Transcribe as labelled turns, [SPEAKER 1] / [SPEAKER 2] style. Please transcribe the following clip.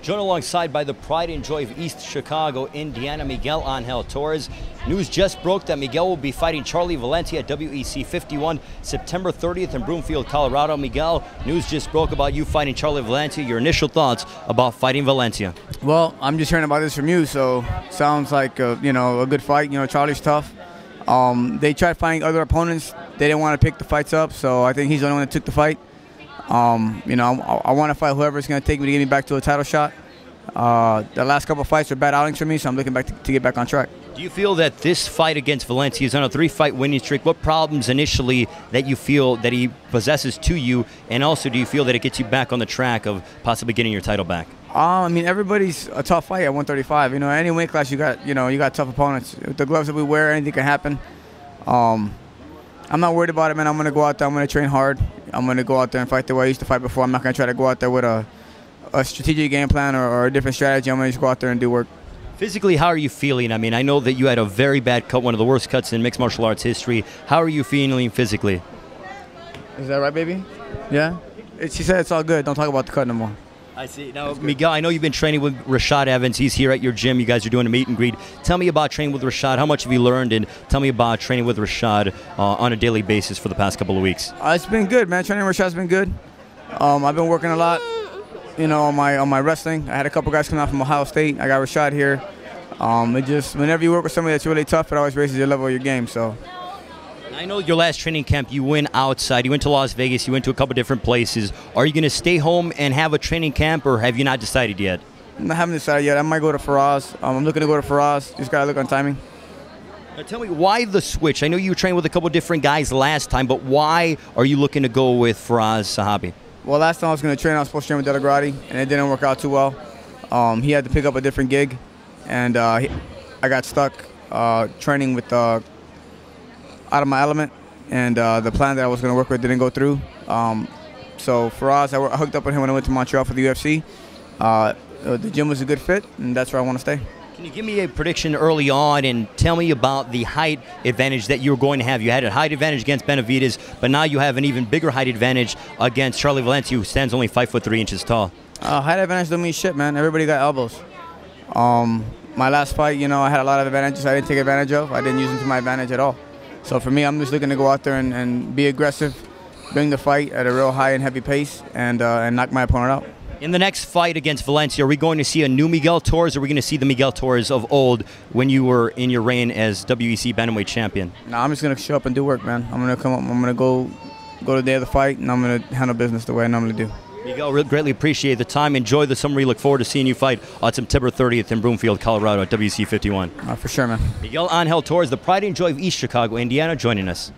[SPEAKER 1] Joined alongside by the pride and joy of East Chicago, Indiana, Miguel Angel Torres. News just broke that Miguel will be fighting Charlie Valencia at WEC 51 September 30th in Broomfield, Colorado. Miguel, news just broke about you fighting Charlie Valencia. Your initial thoughts about fighting Valencia?
[SPEAKER 2] Well, I'm just hearing about this from you, so sounds like a good fight. Charlie's tough. They tried finding other opponents. They didn't want to pick the fights up, so I think he's the only one that took the fight. I want to fight whoever's going to take me to get me back to a title shot. The last couple of fights were bad outings for me, so I'm looking back to get back on track.
[SPEAKER 1] Do you feel that this fight against Valencia is on a 3-fight winning streak? What problems initially that you feel that he possesses to you, and also do you feel that it gets you back on the track of possibly getting your title back?
[SPEAKER 2] Everybody's a tough fight at 135. Any weight class you got tough opponents. With the gloves that we wear, anything can happen. I'm not worried about it, man. I'm going to go out there. I'm going to train hard. I'm going to go out there and fight the way I used to fight before. I'm not going to try to go out there with a strategic game plan or a different strategy. I'm going to just go out there and do work.
[SPEAKER 1] Physically, how are you feeling? I know that you had a very bad cut, one of the worst cuts in mixed martial arts history. How are you feeling physically?
[SPEAKER 2] Is that right, baby? Yeah? She said it's all good. Don't talk about the cut no more.
[SPEAKER 1] I see. Now, Miguel, I know you've been training with Rashad Evans. He's here at your gym. You guys are doing a meet and greet. Tell me about training with Rashad. How much have you learned? And tell me about training with Rashad on a daily basis for the past couple of weeks.
[SPEAKER 2] It's been good, man. Training with Rashad's been good. I've been working a lot, on my wrestling. I had a couple guys come out from Ohio State. I got Rashad here. Whenever you work with somebody that's really tough, it always raises your level of your game. So.
[SPEAKER 1] I know your last training camp, you went outside. You went to Las Vegas. You went to a couple different places. Are you going to stay home and have a training camp, or have you not decided yet?
[SPEAKER 2] I haven't decided yet. I might go to Faraz. I'm looking to go to Faraz. Just got to look on timing.
[SPEAKER 1] Now tell me, why the switch? I know you trained with a couple different guys last time, but why are you looking to go with Faraz Sahabi?
[SPEAKER 2] Well, last time I was going to train, I was supposed to train with Delagrati, and it didn't work out too well. He had to pick up a different gig, and I got stuck training with out of my element, and the plan that I was going to work with didn't go through. So Faraz, I hooked up with him when I went to Montreal for the UFC. The gym was a good fit, and that's where I want to stay.
[SPEAKER 1] Can you give me a prediction early on and tell me about the height advantage that you were going to have? You had a height advantage against Benavidez, but now you have an even bigger height advantage against Charlie Valencia, who stands only 5'3" tall.
[SPEAKER 2] Height advantage don't mean shit, man. Everybody got elbows. My last fight, I had a lot of advantages I didn't take advantage of. I didn't use them to my advantage at all. So for me, I'm just looking to go out there and be aggressive, bring the fight at a real high and heavy pace, and knock my opponent out.
[SPEAKER 1] In the next fight against Valencia, are we going to see a new Miguel Torres, or are we going to see the Miguel Torres of old when you were in your reign as WEC bantamweight champion?
[SPEAKER 2] No, I'm just going to show up and do work, man. I'm going to come up, I'm going to go the day of the fight, and I'm going to handle business the way I normally do.
[SPEAKER 1] Miguel, really greatly appreciate the time. Enjoy the summer. We look forward to seeing you fight on September 30th in Broomfield, Colorado at WEC 51.
[SPEAKER 2] For sure, man.
[SPEAKER 1] Miguel Angel Torres, the pride and joy of East Chicago, Indiana, joining us.